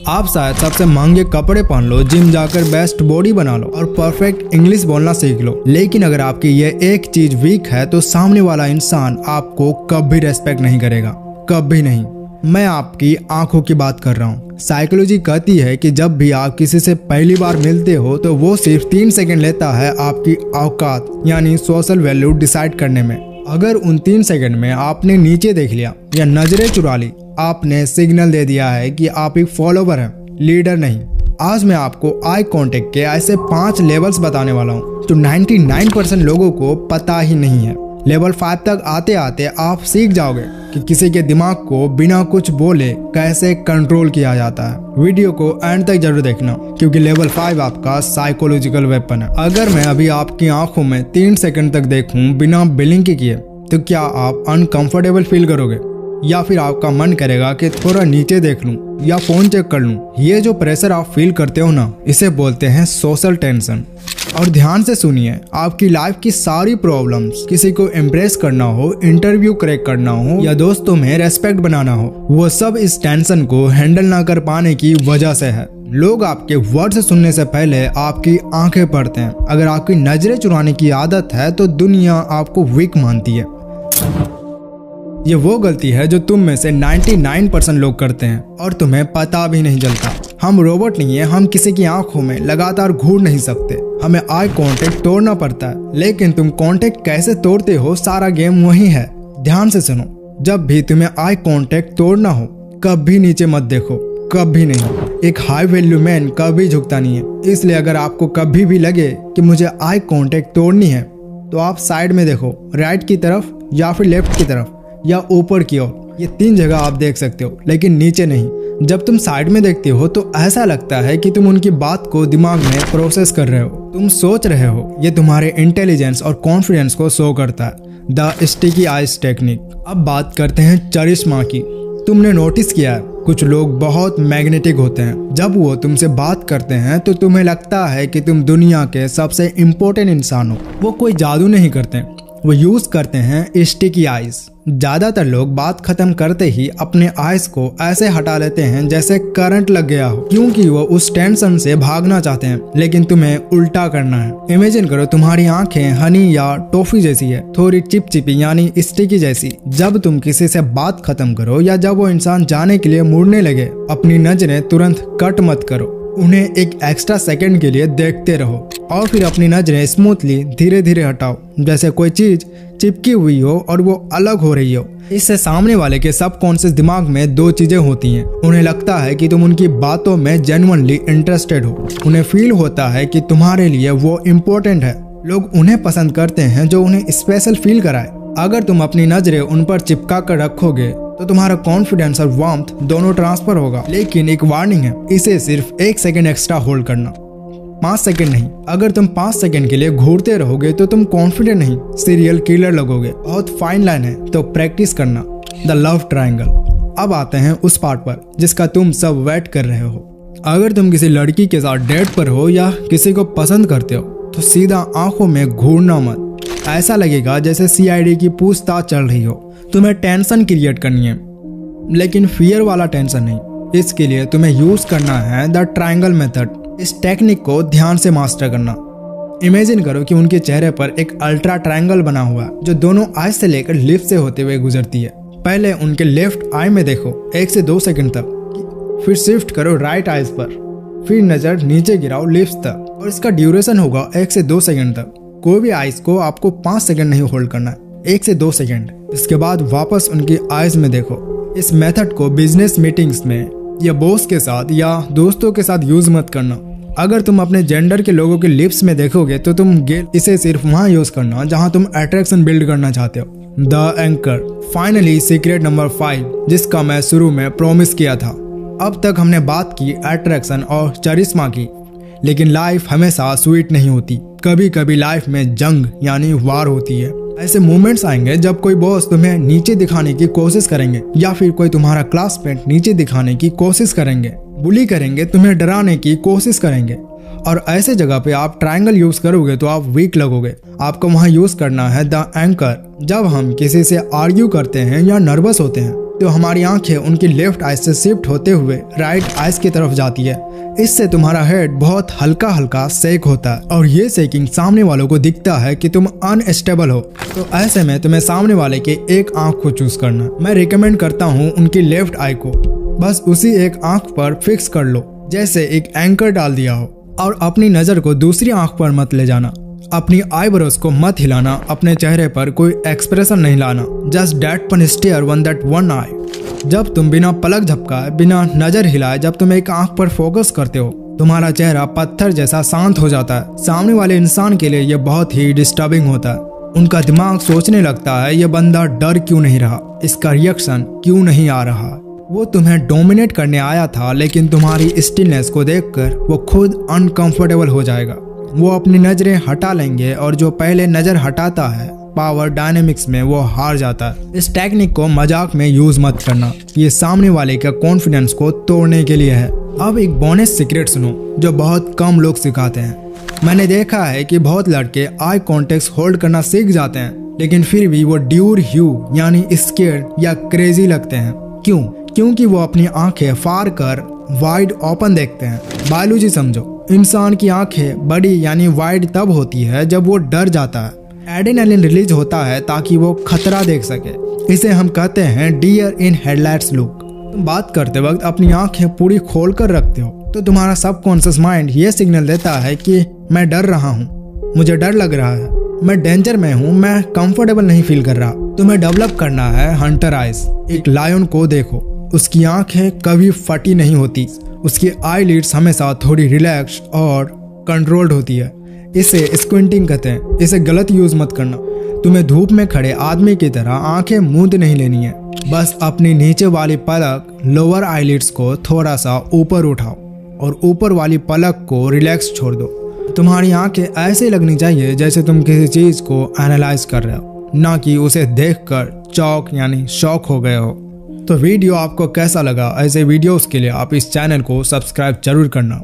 आप शायद सबसे महंगे कपड़े पहन लो, जिम जाकर बेस्ट बॉडी बना लो और परफेक्ट इंग्लिश बोलना सीख लो, लेकिन अगर आपकी ये एक चीज वीक है तो सामने वाला इंसान आपको कभी रेस्पेक्ट नहीं करेगा, कभी नहीं। मैं आपकी आंखों की बात कर रहा हूँ। साइकोलॉजी कहती है कि जब भी आप किसी से पहली बार मिलते हो तो वो सिर्फ 3 सेकंड लेता है आपकी औकात यानी सोशल वैल्यू डिसाइड करने में। अगर उन 3 सेकंड में आपने नीचे देख लिया या नजरें चुरा ली, आपने सिग्नल दे दिया है कि आप एक फॉलोवर हैं, लीडर नहीं। आज मैं आपको आई कांटेक्ट के ऐसे 5 लेवल्स बताने वाला हूँ जो 99% लोगों को पता ही नहीं है। लेवल 5 तक आते आते आप सीख जाओगे कि किसी के दिमाग को बिना कुछ बोले कैसे कंट्रोल किया जाता है। वीडियो को एंड तक जरूर देखना क्योंकि लेवल 5 आपका साइकोलॉजिकल वेपन है। अगर मैं अभी आपकी आंखों में 3 सेकंड तक देखूं बिना ब्लिंक किए तो क्या आप अनकंफर्टेबल फील करोगे या फिर आपका मन करेगा कि थोड़ा नीचे देख लूं या फोन चेक कर लूं? ये जो प्रेशर आप फील करते हो ना, इसे बोलते हैं सोशल टेंशन। और ध्यान से सुनिए, आपकी लाइफ की सारी प्रॉब्लम्स, किसी को इम्प्रेस करना हो, इंटरव्यू क्रैक करना हो या दोस्तों में रेस्पेक्ट बनाना हो, वो सब इस टेंशन को हैंडल ना कर पाने की वजह से है। लोग आपके वर्ड से सुनने से पहले आपकी आंखें पढ़ते हैं। अगर आपकी नजरें चुराने की आदत है तो दुनिया आपको वीक मानती है। ये वो गलती है जो तुम में से 99% लोग करते हैं और तुम्हें पता भी नहीं चलता। हम रोबोट नहीं है, हम किसी की आंखों में लगातार घूर नहीं सकते। हमें आई कांटेक्ट तोड़ना पड़ता है, लेकिन तुम कांटेक्ट कैसे तोड़ते हो, सारा गेम वही है। ध्यान से सुनो, जब भी तुम्हें आई कांटेक्ट तोड़ना हो कभी नीचे मत देखो, कभी नहीं। एक हाई वैल्यू मैन कभी झुकता नहीं है। इसलिए अगर आपको कभी भी लगे कि मुझे आई कांटेक्ट तोड़नी है तो आप साइड में देखो, राइट की तरफ या फिर लेफ्ट की तरफ या ऊपर की ओर। ये 3 जगह आप देख सकते हो, लेकिन नीचे नहीं। जब तुम साइड में देखते हो तो ऐसा लगता है कि तुम उनकी बात को दिमाग में प्रोसेस कर रहे हो, तुम सोच रहे हो। ये तुम्हारे इंटेलिजेंस और कॉन्फिडेंस को शो करता है। The sticky eyes technique. अब बात करते हैं चरिश्मा की। तुमने नोटिस किया है कुछ लोग बहुत मैग्नेटिक होते हैं। जब वो तुमसे बात करते हैं तो तुम्हें लगता है कि तुम दुनिया के सबसे इम्पोर्टेंट इंसान हो। वो कोई जादू नहीं करते, वो यूज करते हैं स्टिकी आइज। ज्यादातर लोग बात खत्म करते ही अपने आइज को ऐसे हटा लेते हैं जैसे करंट लग गया हो, क्योंकि वो उस टेंशन से भागना चाहते हैं। लेकिन तुम्हें उल्टा करना है। इमेजिन करो तुम्हारी आंखें हनी या टॉफी जैसी है, थोड़ी चिपचिपी यानी स्टिकी जैसी। जब तुम किसी से बात खत्म करो या जब वो इंसान जाने के लिए मुड़ने लगे, अपनी नजरें तुरंत कट मत करो, उन्हें एक एक्स्ट्रा सेकंड के लिए देखते रहो और फिर अपनी नजरें स्मूथली धीरे धीरे हटाओ, जैसे कोई चीज चिपकी हुई हो और वो अलग हो रही हो। इससे सामने वाले के सबकॉन्शियस दिमाग में 2 चीजें होती हैं। उन्हें लगता है कि तुम उनकी बातों में जेन्युइनली इंटरेस्टेड हो। उन्हें फील होता है कि तुम्हारे लिए वो इम्पोर्टेंट है। लोग उन्हें पसंद करते हैं जो उन्हें स्पेशल फील कराए। अगर तुम अपनी नजरें उन पर चिपका कर रखोगे तो तुम्हारा कॉन्फिडेंस और वार्मथ दोनों ट्रांसफर होगा। लेकिन एक वार्निंग है, इसे सिर्फ 1 सेकंड एक्स्ट्रा होल्ड करना, 5 सेकंड नहीं। अगर तुम 5 सेकंड के लिए घूरते रहोगे तो तुम कॉन्फिडेंट नहीं, सीरियल किलर लगोगे। बहुत फाइन लाइन है, तो प्रैक्टिस करना। The love triangle. अब आते हैं उस पार्ट पर जिसका तुम सब वेट कर रहे हो। अगर तुम किसी लड़की के साथ डेट पर हो या किसी को पसंद करते हो तो सीधा आंखों में घूरना मत। ऐसा लगेगा जैसे CID की पूछताछ चल रही हो। तुम्हें टेंशन क्रिएट करनी है, लेकिन फियर वाला टेंशन नहीं। इसके लिए तुम्हें यूज करना है द ट्रायंगल मेथड। इस टेक्निक को ध्यान से मास्टर करना। इमेजिन करो कि उनके चेहरे पर एक अल्ट्रा ट्रायंगल बना हुआ है जो दोनों आई से लेकर लिप्स से होते हुए गुजरती है। पहले उनके लेफ्ट आई में देखो 1 से 2 सेकंड तक, फिर शिफ्ट करो राइट आईज पर, फिर नजर नीचे गिराओ लिप्स तक और इसका ड्यूरेशन होगा 1 से 2 सेकंड तक। कोई भी आइज को आपको 5 सेकंड नहीं होल्ड करना है, 1 से 2 सेकंड। इसके बाद वापस उनकी आइज में देखो। इस मेथड को बिजनेस मीटिंग्स में या बॉस के साथ या दोस्तों के साथ यूज मत करना। अगर तुम अपने जेंडर के लोगों के लिप्स में देखोगे तो तुम इसे सिर्फ वहां यूज करना जहां तुम अट्रैक्शन बिल्ड करना चाहते हो। The anchor. Finally secret number 5, जिसका मैं शुरू में प्रॉमिस किया था। अब तक हमने बात की अट्रैक्शन और चरिश्मा की, लेकिन लाइफ हमेशा स्वीट नहीं होती। कभी कभी लाइफ में जंग यानी वार होती है। ऐसे मोमेंट्स आएंगे जब कोई बॉस तुम्हें नीचे दिखाने की कोशिश करेंगे या फिर कोई तुम्हारा क्लासमेट नीचे दिखाने की कोशिश करेंगे, बुली करेंगे, तुम्हें डराने की कोशिश करेंगे। और ऐसे जगह पे आप ट्रायंगल यूज करोगे तो आप वीक लगोगे। आपको वहां यूज करना है द एंकर। जब हम किसी से आर्ग्यू करते हैं या नर्वस होते हैं तो हमारी आंखें उनकी लेफ्ट आई से शिफ्ट होते हुए राइट आइज की तरफ जाती है। इससे तुम्हारा हेड बहुत हल्का हल्का शेक होता है और ये शेकिंग सामने वालों को दिखता है कि तुम अनस्टेबल हो। तो ऐसे में तुम्हें सामने वाले के एक आंख को चूज करना। मैं रिकमेंड करता हूँ उनकी लेफ्ट आई को बस उसी एक आंख पर फिक्स कर लो, जैसे एक एंकर डाल दिया हो, और अपनी नजर को दूसरी आंख पर मत ले जाना। अपनी आईब्रोज को मत हिलाना, अपने चेहरे पर कोई एक्सप्रेशन नहीं लाना। जस्ट डेट पन स्टेयर वन दैट वन आई। जब तुम बिना पलक झपकाए, बिना नजर हिलाए, जब तुम एक आंख पर फोकस करते हो, तुम्हारा चेहरा पत्थर जैसा शांत हो जाता है। सामने वाले इंसान के लिए यह बहुत ही डिस्टर्बिंग होता है। उनका दिमाग सोचने लगता है यह बंदा डर क्यों नहीं रहा, इसका रिएक्शन क्यों नहीं आ रहा। वो तुम्हें डोमिनेट करने आया था, लेकिन तुम्हारी स्टिलनेस को देखकर वो खुद अनकंफर्टेबल हो जाएगा। वो अपनी नजरें हटा लेंगे और जो पहले नजर हटाता है पावर डायनेमिक्स में वो हार जाता है। इस टेक्निक को मजाक में यूज मत करना, ये सामने वाले का कॉन्फिडेंस को तोड़ने के लिए है। अब एक बोनस सीक्रेट सुनो जो बहुत कम लोग सिखाते हैं। मैंने देखा है कि बहुत लड़के आई कॉन्टेक्ट होल्ड करना सीख जाते हैं, लेकिन फिर भी वो ड्यूर ह्यू यानी स्केर्ड या क्रेजी लगते हैं। क्यों? क्योंकि वो अपनी आंखें फाड़ कर वाइड ओपन देखते हैं। बायोलॉजी समझो, इंसान की आंखें बड़ी यानी वाइड तब होती है जब वो डर जाता है। एड्रेनालिन रिलीज होता है ताकि वो खतरा देख सके। इसे हम कहते हैं डियर इन हेडलाइट्स लुक। तुम बात करते वक्त अपनी आंखें पूरी खोल कर रखते हो तो तुम्हारा सबकॉन्शियस माइंड ये सिग्नल देता है कि मैं डर रहा हूँ, मुझे डर लग रहा है, मैं डेंजर में हूँ, मैं कंफर्टेबल नहीं फील कर रहा। तुम्हें डेवलप करना है हंटर आइज। एक लायन को देखो, उसकी आंखें कभी फटी नहीं होती, उसकी आईलिड्स हमेशा थोड़ी रिलैक्स और कंट्रोल्ड होती है। इसे स्क्विंटिंग कहते हैं। इसे गलत यूज मत करना। तुम्हें धूप में खड़े आदमी की तरह आंखें मूंद नहीं लेनी है। बस अपनी नीचे वाली पलक लोअर आईलिड्स को थोड़ा सा ऊपर उठाओ और ऊपर वाली पलक को रिलैक्स छोड़ दो। तुम्हारी आंखें ऐसे लगनी चाहिए जैसे तुम किसी चीज को एनालाइज कर रहे हो, ना कि उसे देखकर चौक यानी शॉक हो गए हो। तो वीडियो आपको कैसा लगा? ऐसे वीडियोस के लिए आप इस चैनल को सब्सक्राइब जरूर करना।